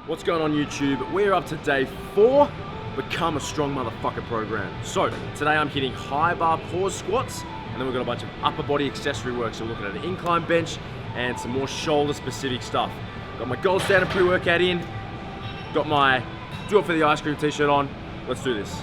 What's going on YouTube? We're up to day 4, Become a Strong Motherfucker program. So today I'm hitting high bar pause squats, and then we've got a bunch of upper body accessory work. So we're looking at an incline bench and some more shoulder specific stuff. Got my gold standard pre-workout in, got my Do It For The Ice Cream t-shirt on. Let's do this.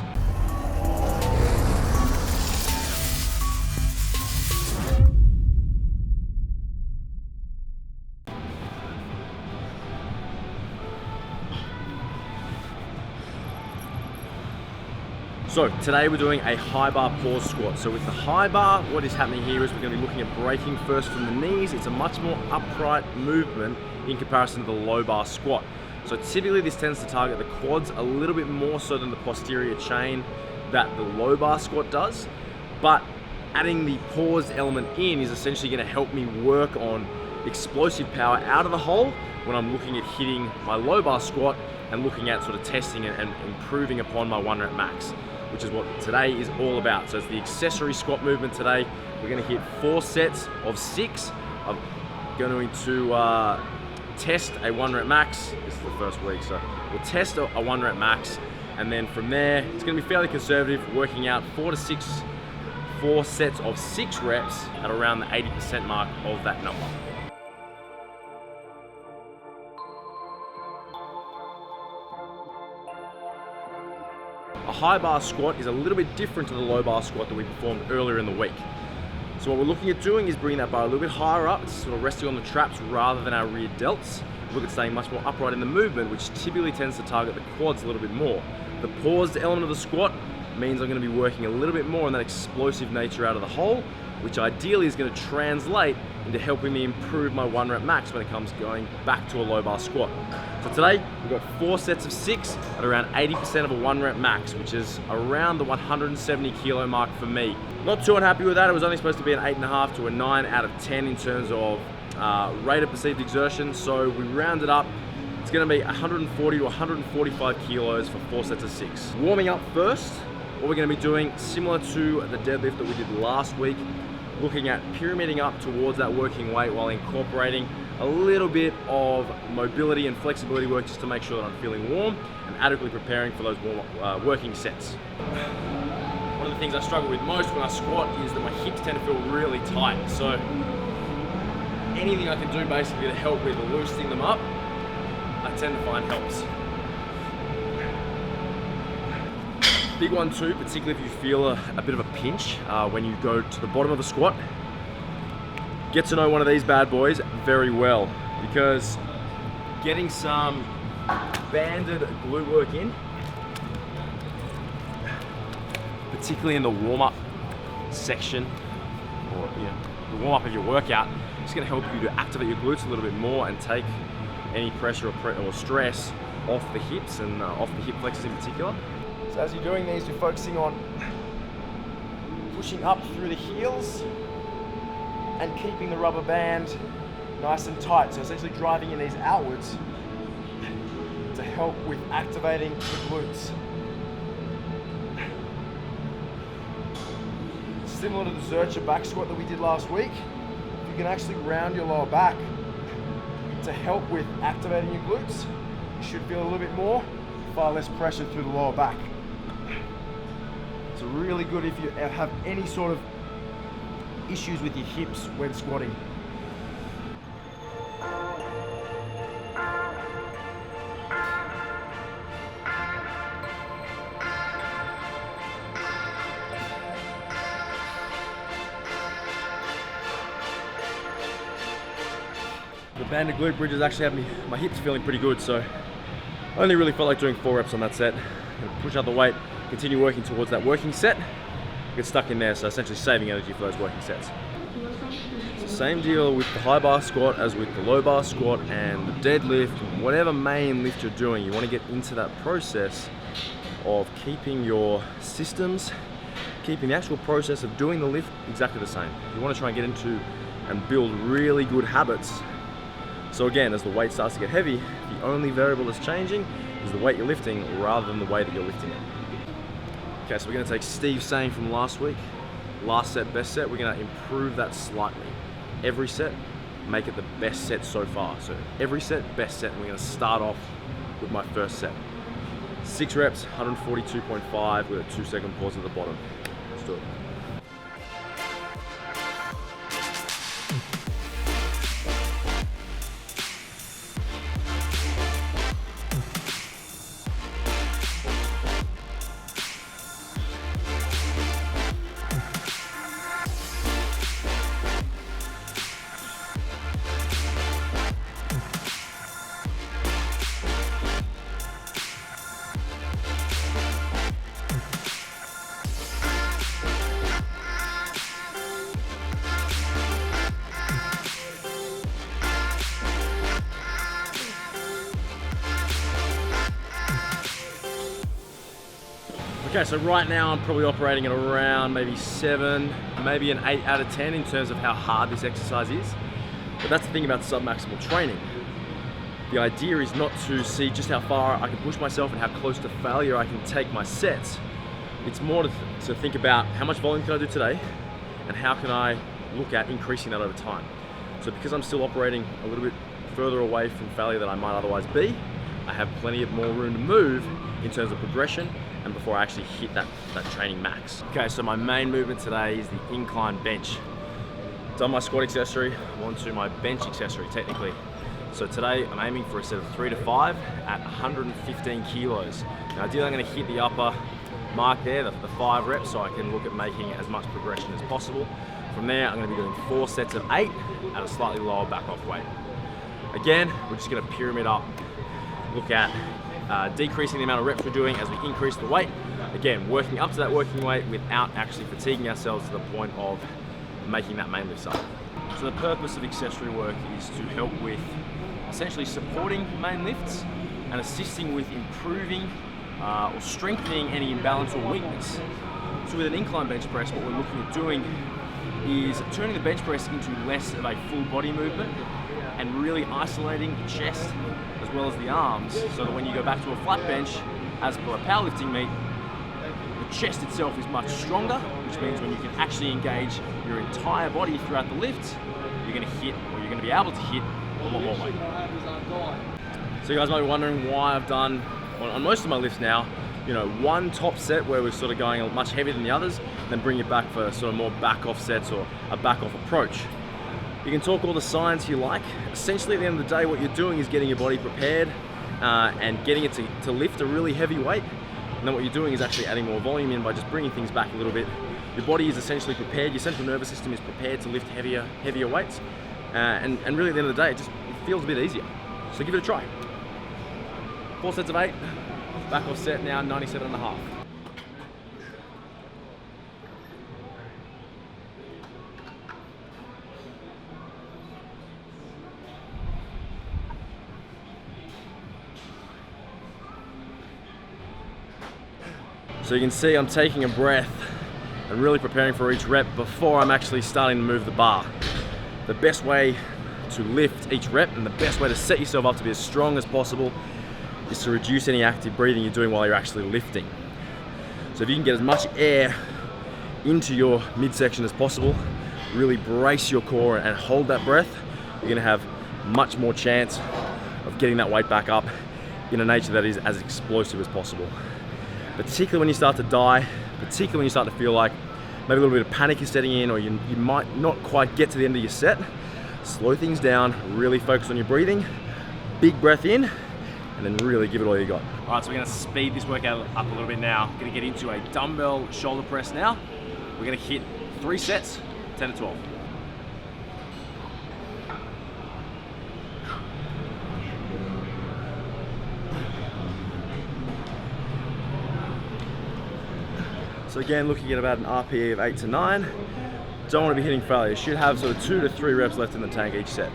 So today we're doing a high bar pause squat. So with the high bar, what is happening here is we're going to be looking at breaking first from the knees. It's a much more upright movement in comparison to the low bar squat. So typically this tends to target the quads a little bit more so than the posterior chain that the low bar squat does. But adding the paused element in is essentially going to help me work on explosive power out of the hole when I'm looking at hitting my low bar squat and looking at sort of testing and improving upon my 1 rep max, which is what today is all about. So it's the accessory squat movement today. We're gonna hit 4 sets of 6. I'm going to test a 1 rep max. This is the first week, so we'll test a 1 rep max, and then from there, it's gonna be fairly conservative, working out 4 sets of 6 reps at around the 80% mark of that number. A high bar squat is a little bit different to the low bar squat that we performed earlier in the week. So what we're looking at doing is bringing that bar a little bit higher up, sort of resting on the traps rather than our rear delts. Look at staying much more upright in the movement, which typically tends to target the quads a little bit more. The paused element of the squat means I'm going to be working a little bit more on that explosive nature out of the hole, which ideally is going to translate into helping me improve my 1 rep max when it comes going back to a low bar squat. So today we've got 4 sets of 6 at around 80% of a 1 rep max, which is around the 170 kilo mark for me. Not too unhappy with that. It was only supposed to be an 8.5 to a 9 out of 10 in terms of rate of perceived exertion. So we rounded up. It's going to be 140 to 145 kilos for 4 sets of 6. Warming up first, what we're going to be doing, similar to the deadlift that we did last week, looking at pyramiding up towards that working weight while incorporating a little bit of mobility and flexibility work just to make sure that I'm feeling warm and adequately preparing for those working sets. One of the things I struggle with most when I squat is that my hips tend to feel really tight. So anything I can do basically to help with loosening them up, I tend to find helps. Big one too, particularly if you feel a bit of a pinch when you go to the bottom of the squat. Get to know one of these bad boys very well, because getting some banded glute work in, particularly in the warm-up section, or the warm-up of your workout, it's going to help you to activate your glutes a little bit more and take any pressure or stress off the hips and off the hip flexors in particular. So as you're doing these, you're focusing on pushing up through the heels and keeping the rubber band nice and tight. So essentially driving in these outwards to help with activating the glutes. Similar to the Zercher back squat that we did last week, you can actually round your lower back to help with activating your glutes. You should feel a little bit more, far less pressure through the lower back. It's really good if you have any sort of issues with your hips when squatting. The banded glute bridges actually have my hips feeling pretty good, so I only really felt like doing 4 reps on that set. Push out the weight, continue working towards that working set, get stuck in there, so essentially saving energy for those working sets. It's the same deal with the high bar squat as with the low bar squat and the deadlift, whatever main lift you're doing. You want to get into that process of keeping your systems, keeping the actual process of doing the lift exactly the same. You want to try and get into and build really good habits. So again, as the weight starts to get heavy, the only variable that's changing is the weight you're lifting rather than the way that you're lifting it. Okay, so we're going to take Steve's saying from last week, last set, best set. We're going to improve that slightly. Every set, make it the best set so far. So every set, best set. And we're going to start off with my first set. 6 reps, 142.5 with a 2-second pause at the bottom. Let's do it. Okay, so right now I'm probably operating at around maybe 7, maybe an 8 out of 10 in terms of how hard this exercise is. But that's the thing about submaximal training. The idea is not to see just how far I can push myself and how close to failure I can take my sets. It's more to think about how much volume can I do today and how can I look at increasing that over time. So because I'm still operating a little bit further away from failure than I might otherwise be, I have plenty of more room to move in terms of progression and before I actually hit that training max. Okay, so my main movement today is the incline bench. Done my squat accessory, I'm on to my bench accessory technically. So today I'm aiming for a set of 3 to 5 at 115 kilos. Now ideally I'm going to hit the upper mark there, the 5 reps, so I can look at making as much progression as possible. From there I'm going to be doing 4 sets of 8 at a slightly lower back off weight. Again, we're just going to pyramid up, look at decreasing the amount of reps we're doing as we increase the weight. Again, working up to that working weight without actually fatiguing ourselves to the point of making that main lift up. So the purpose of accessory work is to help with essentially supporting main lifts and assisting with improving or strengthening any imbalance or weakness. So with an incline bench press, what we're looking at doing is turning the bench press into less of a full body movement and really isolating the chest as well as the arms, so that when you go back to a flat bench, as per a powerlifting meet, the chest itself is much stronger, which means when you can actually engage your entire body throughout the lift, you're going to hit, or you're going to be able to hit a lot more weight. So you guys might be wondering why I've done, on most of my lifts now, you know, one top set where we're sort of going much heavier than the others, and then bring it back for sort of more back off sets or a back off approach. You can talk all the science you like. Essentially at the end of the day, what you're doing is getting your body prepared and getting it to lift a really heavy weight. And then what you're doing is actually adding more volume in by just bringing things back a little bit. Your body is essentially prepared, your central nervous system is prepared to lift heavier weights. And really at the end of the day, it feels a bit easier. So give it a try. 4 sets of 8, back off set now, 97.5. So you can see I'm taking a breath and really preparing for each rep before I'm actually starting to move the bar. The best way to lift each rep and the best way to set yourself up to be as strong as possible is to reduce any active breathing you're doing while you're actually lifting. So if you can get as much air into your midsection as possible, really brace your core and hold that breath, you're gonna have much more chance of getting that weight back up in a nature that is as explosive as possible. Particularly when you start to die, particularly when you start to feel like maybe a little bit of panic is setting in, or you might not quite get to the end of your set, slow things down, really focus on your breathing, big breath in, and then really give it all you got. All right, so we're gonna speed this workout up a little bit now. We're gonna get into a dumbbell shoulder press now. We're gonna hit 3 sets, 10 to 12. So again, looking at about an RPE of 8 to 9. Don't want to be hitting failure. You should have sort of 2 to 3 reps left in the tank each set.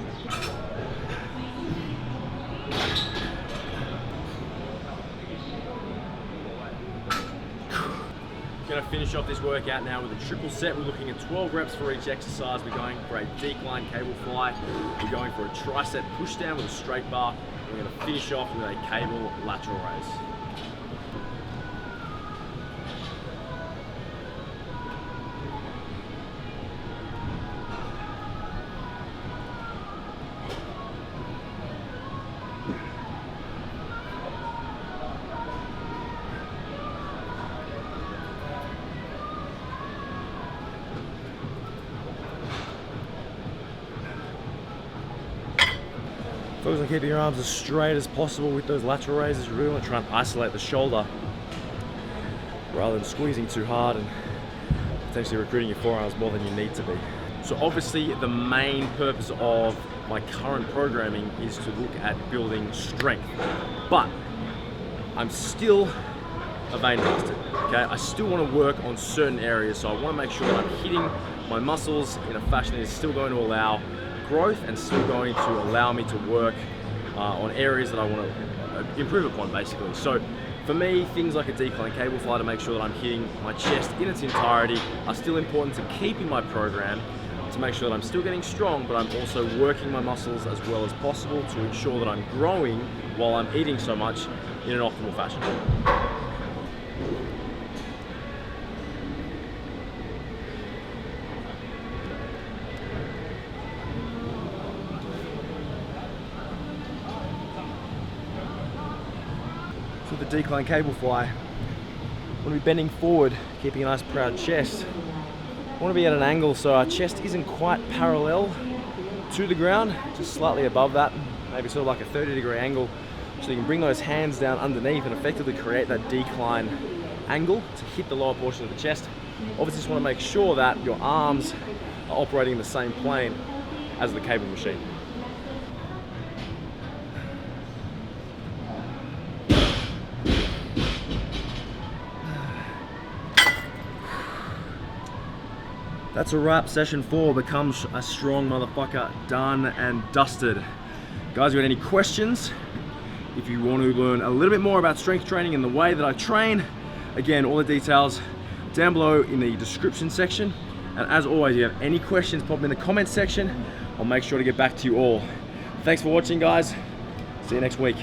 Going to finish off this workout now with a triple set. We're looking at 12 reps for each exercise. We're going for a decline cable fly. We're going for a tricep push down with a straight bar. We're going to finish off with a cable lateral raise. Focus on keeping your arms as straight as possible with those lateral raises. You really want to try and isolate the shoulder rather than squeezing too hard and potentially recruiting your forearms more than you need to be. So obviously the main purpose of my current programming is to look at building strength, but I'm still a vein bastard, okay? I still want to work on certain areas, so I want to make sure that I'm hitting my muscles in a fashion that is still going to allow growth and still going to allow me to work on areas that I want to improve upon, basically. So for me, things like a decline cable fly to make sure that I'm hitting my chest in its entirety are still important to keep in my program, to make sure that I'm still getting strong, but I'm also working my muscles as well as possible to ensure that I'm growing while I'm eating so much in an optimal fashion. So the decline cable fly, I want to be bending forward, keeping a nice proud chest. I want to be at an angle so our chest isn't quite parallel to the ground, just slightly above that, maybe sort of like a 30-degree angle, so you can bring those hands down underneath and effectively create that decline angle to hit the lower portion of the chest. Obviously just want to make sure that your arms are operating in the same plane as the cable machine. That's a wrap. Session 4 becomes a strong motherfucker, done and dusted. Guys, you got any questions? If you want to learn a little bit more about strength training and the way that I train, again, all the details down below in the description section. And as always, if you have any questions, pop them in the comments section. I'll make sure to get back to you all. Thanks for watching, guys. See you next week.